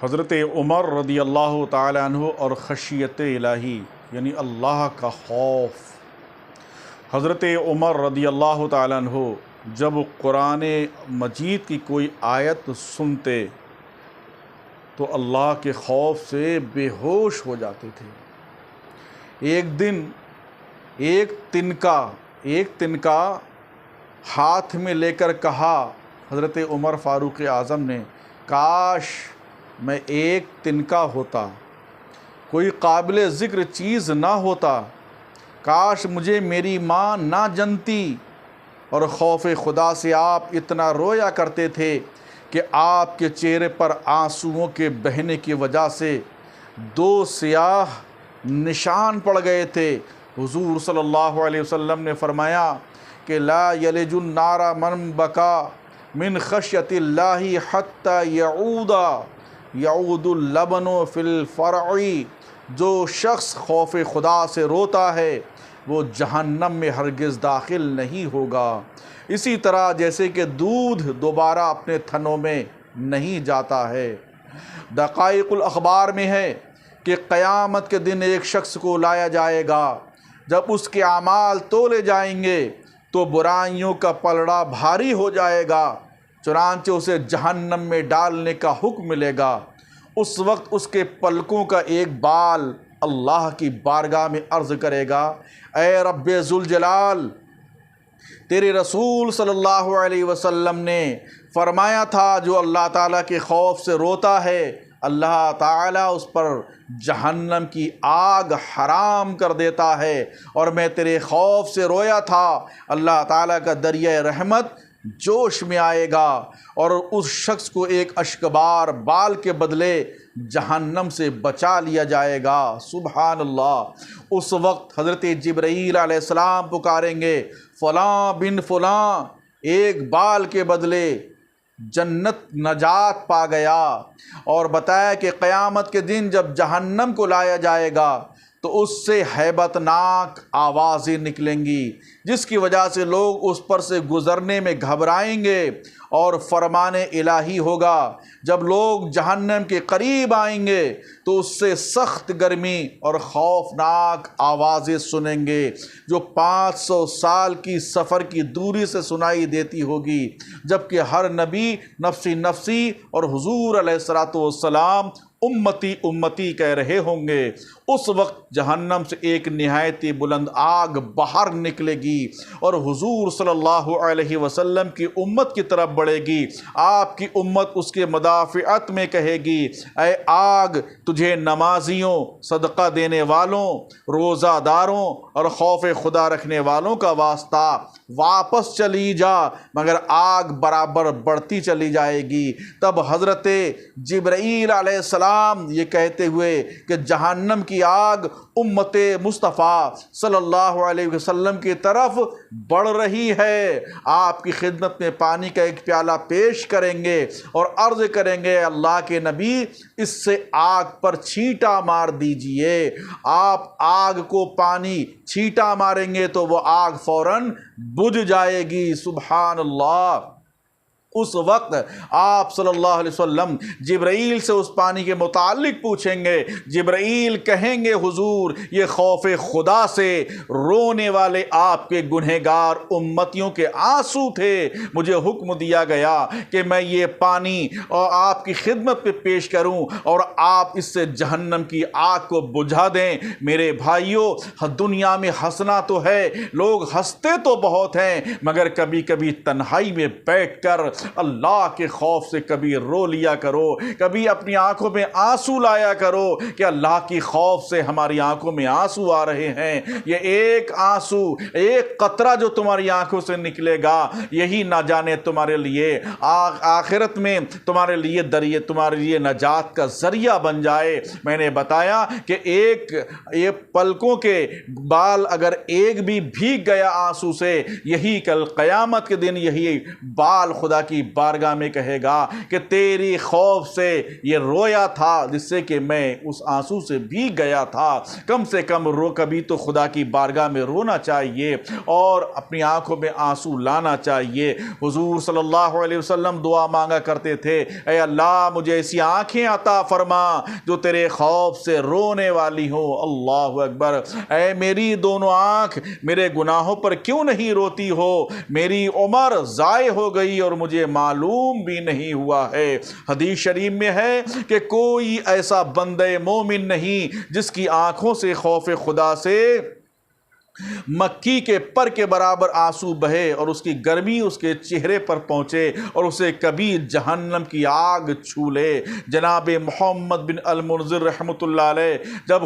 حضرت عمر رضی اللہ تعالی عنہ اور خشیت الہی یعنی اللہ کا خوف۔ حضرت عمر رضی اللہ تعالی عنہ جب قرآن مجید کی کوئی آیت سنتے تو اللہ کے خوف سے بے ہوش ہو جاتے تھے۔ ایک دن ایک تنکا ہاتھ میں لے کر کہا حضرت عمر فاروق اعظم نے، کاش میں ایک تنکا ہوتا، کوئی قابل ذکر چیز نہ ہوتا، کاش مجھے میری ماں نہ جنتی۔ اور خوف خدا سے آپ اتنا رویا کرتے تھے کہ آپ کے چہرے پر آنسوؤں کے بہنے کی وجہ سے 2 سیاہ نشان پڑ گئے تھے۔ حضور صلی اللہ علیہ وسلم نے فرمایا کہ لا یلج النار من بکا من خشیت اللہ حتی یعود اللبن فی الفرع، جو شخص خوف خدا سے روتا ہے وہ جہنم میں ہرگز داخل نہیں ہوگا، اسی طرح جیسے کہ دودھ دوبارہ اپنے تھنوں میں نہیں جاتا ہے۔ دقائق الاخبار میں ہے کہ قیامت کے دن ایک شخص کو لایا جائے گا، جب اس کے اعمال تولے جائیں گے تو برائیوں کا پلڑا بھاری ہو جائے گا، چنانچہ اسے جہنم میں ڈالنے کا حکم ملے گا۔ اس وقت اس کے پلکوں کا ایک بال اللہ کی بارگاہ میں عرض کرے گا، اے رب ذوالجلال، تیرے رسول صلی اللہ علیہ وسلم نے فرمایا تھا جو اللہ تعالیٰ کے خوف سے روتا ہے اللہ تعالیٰ اس پر جہنم کی آگ حرام کر دیتا ہے، اور میں تیرے خوف سے رویا تھا اللہ تعالیٰ کا دریائے رحمت جوش میں آئے گا اور اس شخص کو ایک اشکبار بال کے بدلے جہنم سے بچا لیا جائے گا۔ سبحان اللہ۔ اس وقت حضرت جبرائیل علیہ السلام پکاریں گے، فلاں بن فلاں ایک بال کے بدلے جنت نجات پا گیا، اور بتایا کہ قیامت کے دن جب جہنم کو لایا جائے گا تو اس سے ہیبت ناک آوازیں نکلیں گی، جس کی وجہ سے لوگ اس پر سے گزرنے میں گھبرائیں گے، اور فرمان الہی ہوگا جب لوگ جہنم کے قریب آئیں گے تو اس سے سخت گرمی اور خوفناک آوازیں سنیں گے جو 500 سال کی سفر کی دوری سے سنائی دیتی ہوگی، جبکہ ہر نبی نفسی نفسی اور حضور علیہ الصلوۃ والسلام امتی امتی کہہ رہے ہوں گے۔ اس وقت جہنم سے ایک نہایت بلند آگ باہر نکلے گی اور حضور صلی اللہ علیہ وسلم کی امت کی طرف بڑھے گی۔ آپ کی امت اس کے مدافعت میں کہے گی، اے آگ، تجھے نمازیوں، صدقہ دینے والوں، روزہ داروں اور خوف خدا رکھنے والوں کا واسطہ، واپس چلی جا، مگر آگ برابر بڑھتی چلی جائے گی۔ تب حضرت جبرائیل علیہ السلام یہ کہتے ہوئے کہ جہنم کی آگ امت مصطفیٰ صلی اللہ علیہ وسلم کی طرف بڑھ رہی ہے، آپ کی خدمت میں پانی کا ایک پیالہ پیش کریں گے اور عرض کریں گے، اللہ کے نبی، اس سے آگ پر چھینٹا مار دیجئے۔ آپ آگ کو پانی چھینٹا ماریں گے تو وہ آگ فوراً بجھ جائے گی۔ سبحان اللہ۔ اس وقت آپ صلی اللہ علیہ وسلم جبرائیل سے اس پانی کے متعلق پوچھیں گے، جبرائیل کہیں گے، حضور، یہ خوف خدا سے رونے والے آپ کے گنہگار امتیوں کے آنسو تھے، مجھے حکم دیا گیا کہ میں یہ پانی اور آپ کی خدمت پہ پیش کروں اور آپ اس سے جہنم کی آگ کو بجھا دیں۔ میرے بھائیوں، دنیا میں ہنسنا تو ہے، لوگ ہنستے تو بہت ہیں، مگر کبھی کبھی تنہائی میں بیٹھ کر اللہ کے خوف سے کبھی رو لیا کرو، کبھی اپنی آنکھوں میں آنسو لایا کرو کہ اللہ کی خوف سے ہماری آنکھوں میں آنسو آ رہے ہیں۔ یہ ایک آنسو، ایک قطرہ جو تمہاری آنکھوں سے نکلے گا، یہی نہ جانے تمہارے لیے آخرت میں تمہارے لیے نجات کا ذریعہ بن جائے۔ میں نے بتایا کہ یہ پلکوں کے بال اگر ایک بھی بھیگ گیا آنسو سے، یہی کل قیامت کے دن یہی بال خدا کی کی بارگاہ میں کہے گا کہ تیری خوف سے یہ رویا تھا جس سے کہ میں اس آنسو سے بھیگ گیا تھا، کم سے کم کبھی تو خدا کی بارگاہ میں رونا چاہیے اور اپنی آنکھوں میں آنسو لانا چاہیے۔ حضور صلی اللہ علیہ وسلم دعا مانگا کرتے تھے، اے اللہ مجھے ایسی آنکھیں عطا فرما جو تیرے خوف سے رونے والی ہوں۔ اللہ اکبر۔ اے میری دونوں آنکھ میرے گناہوں پر کیوں نہیں روتی ہو؟ میری عمر ضائع ہو گئی اور مجھے معلوم بھی نہیں ہوا ہے۔ حدیث شریف میں ہے کہ کوئی ایسا بندہ مومن نہیں جس کی آنکھوں سے خوف خدا سے مکی کے پر کے برابر آنسو بہے اور اس کی گرمی اس کے چہرے پر پہنچے اور اسے کبھی جہنم کی آگ چھو لے۔ جناب محمد بن المنذر رحمۃ اللہ علیہ جب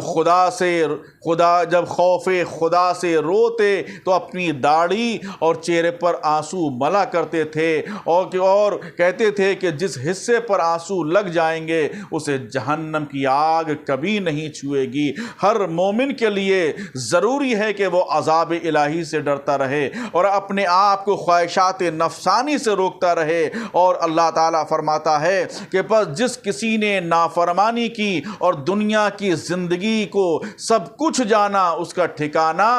خوف خدا سے روتے تو اپنی داڑھی اور چہرے پر آنسو ملا کرتے تھے اور کہتے تھے کہ جس حصے پر آنسو لگ جائیں گے اسے جہنم کی آگ کبھی نہیں چھوئے گی۔ ہر مومن کے لیے ضروری ہے کہ وہ عذاب الہی سے ڈرتا رہے اور اپنے آپ کو خواہشات نفسانی سے روکتا رہے، اور اللہ تعالیٰ فرماتا ہے کہ بس جس کسی نے نافرمانی کی اور دنیا کی زندگی کو سب کچھ جانا اس کا ٹھکانہ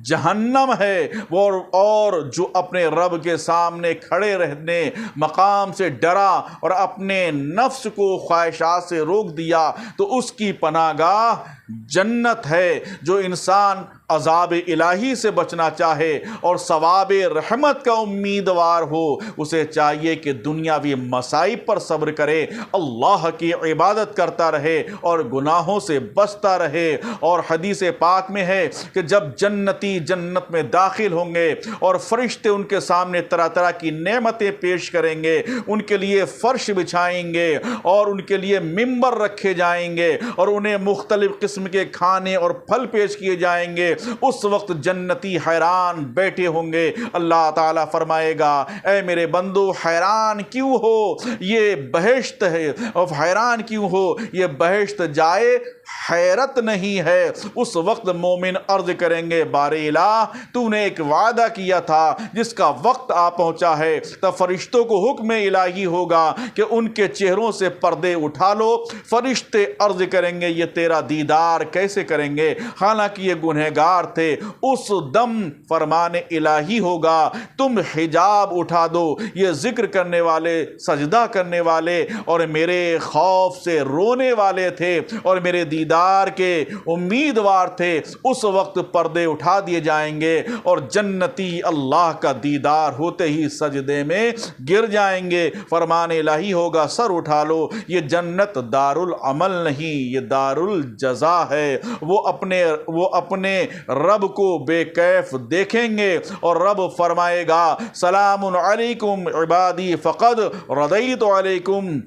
جہنم ہے، اور جو اپنے رب کے سامنے کھڑے رہنے مقام سے ڈرا اور اپنے نفس کو خواہشات سے روک دیا تو اس کی پناہ گاہ جنت ہے۔ جو انسان عذاب الہی سے بچنا چاہے اور ثواب رحمت کا امیدوار ہو اسے چاہیے کہ دنیاوی مصائب پر صبر کرے، اللہ کی عبادت کرتا رہے اور گناہوں سے بچتا رہے۔ اور حدیث پاک میں ہے کہ جب جنتی جنت میں داخل ہوں گے اور فرشتے ان کے سامنے طرح طرح کی نعمتیں پیش کریں گے، ان کے لیے فرش بچھائیں گے اور ان کے لیے ممبر رکھے جائیں گے اور انہیں مختلف قسم کے کھانے اور پھل پیش کیے جائیں گے، اس وقت جنتی حیران بیٹھے ہوں گے۔ اللہ تعالیٰ فرمائے گا، اے میرے بندو حیران کیوں ہو، یہ بہشت ہے، اور حیران کیوں ہو، یہ بہشت جائے حیرت نہیں ہے۔ اس وقت مومن عرض کریں گے، بار الہ تو نے ایک وعدہ کیا تھا جس کا وقت آ پہنچا ہے۔ تب فرشتوں کو حکم الہی ہوگا کہ ان کے چہروں سے پردے اٹھا لو۔ فرشتے عرض کریں گے، یہ تیرا دیدار کیسے کریں گے حالانکہ یہ گنہگار تھے؟ اس دم فرمان الہی ہوگا، تم حجاب اٹھا دو، یہ ذکر کرنے والے، سجدہ کرنے والے اور میرے خوف سے رونے والے تھے اور میرے دیدار کے امیدوار تھے، اس وقت پردے اٹھا دیے جائیں گے اور جنتی اللہ کا دیدار ہوتے ہی سجدے میں گر جائیں گے۔ فرمان الہی ہوگا، سر اٹھا لو، یہ جنت دار العمل نہیں، یہ دار الجزا ہے۔ وہ اپنے رب کو بے کیف دیکھیں گے اور رب فرمائے گا، سلام علیکم عبادی فقد رضیت علیکم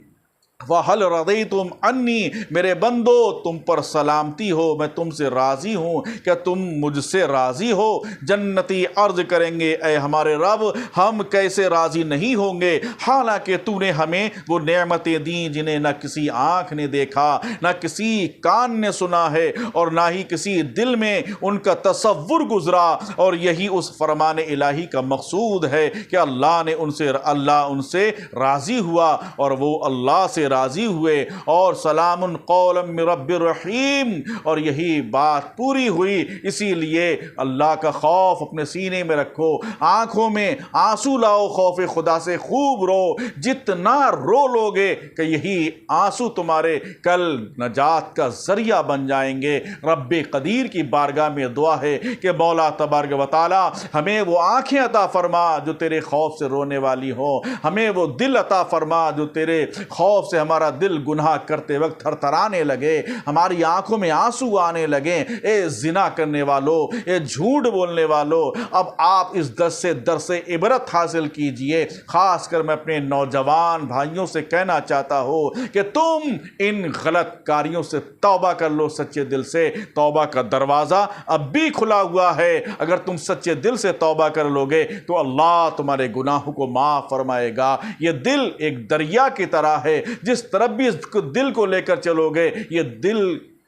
وَهَلْ رَضِيتُمْ عَنِّي، میرے بندو تم پر سلامتی ہو، میں تم سے راضی ہوں، کیا تم مجھ سے راضی ہو؟ جنتی عرض کریں گے، اے ہمارے رب ہم کیسے راضی نہیں ہوں گے حالانکہ تو نے ہمیں وہ نعمتیں دیں جنہیں نہ کسی آنکھ نے دیکھا، نہ کسی کان نے سنا ہے اور نہ ہی کسی دل میں ان کا تصور گزرا۔ اور یہی اس فرمان الہی کا مقصود ہے کہ اللہ ان سے راضی ہوا اور وہ اللہ سے راضی ہوئے، اور سلام قولا من رب الرحیم، اور یہی بات پوری ہوئی۔ اسی لیے اللہ کا خوف اپنے سینے میں رکھو، آنکھوں میں آنسو لاؤ، خوف خدا سے خوب رو، جتنا رو لوگے کہ یہی آنسو تمہارے کل نجات کا ذریعہ بن جائیں گے۔ رب قدیر کی بارگاہ میں دعا ہے کہ مولا تبارک و تعالی ہمیں وہ آنکھیں عطا فرما جو تیرے خوف سے رونے والی ہوں، ہمیں وہ دل عطا فرما جو تیرے خوف سے ہمارا دل گناہ کرتے وقت تھر تھرانے لگے، ہماری آنکھوں میں آنسو آنے لگیں۔ اے زنا کرنے والوں، اے جھوٹ بولنے والوں، اب آپ اس درس سے عبرت حاصل کیجئے۔ خاص کر میں اپنے نوجوان بھائیوں سے کہنا چاہتا ہوں کہ تم ان غلط کاریوں سے توبہ کر لو سچے دل سے۔ توبہ کا دروازہ اب بھی کھلا ہوا ہے، اگر تم سچے دل سے توبہ کر لو گے تو اللہ تمہارے گناہوں کو معاف فرمائے گا۔ یہ دل ایک دریا کی طرح ہے، جس طرف بھی اس دل کو لے کر چلو گے یہ دل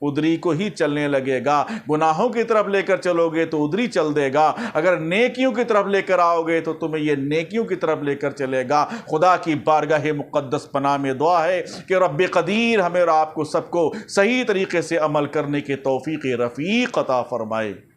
ادھری کو ہی چلنے لگے گا۔ گناہوں کی طرف لے کر چلو گے تو ادھری چل دے گا، اگر نیکیوں کی طرف لے کر آؤ گے تو تمہیں یہ نیکیوں کی طرف لے کر چلے گا۔ خدا کی بارگاہ مقدس پناہ میں دعا ہے کہ رب قدیر ہمیں اور آپ کو سب کو صحیح طریقے سے عمل کرنے کی توفیق رفیق عطا فرمائے۔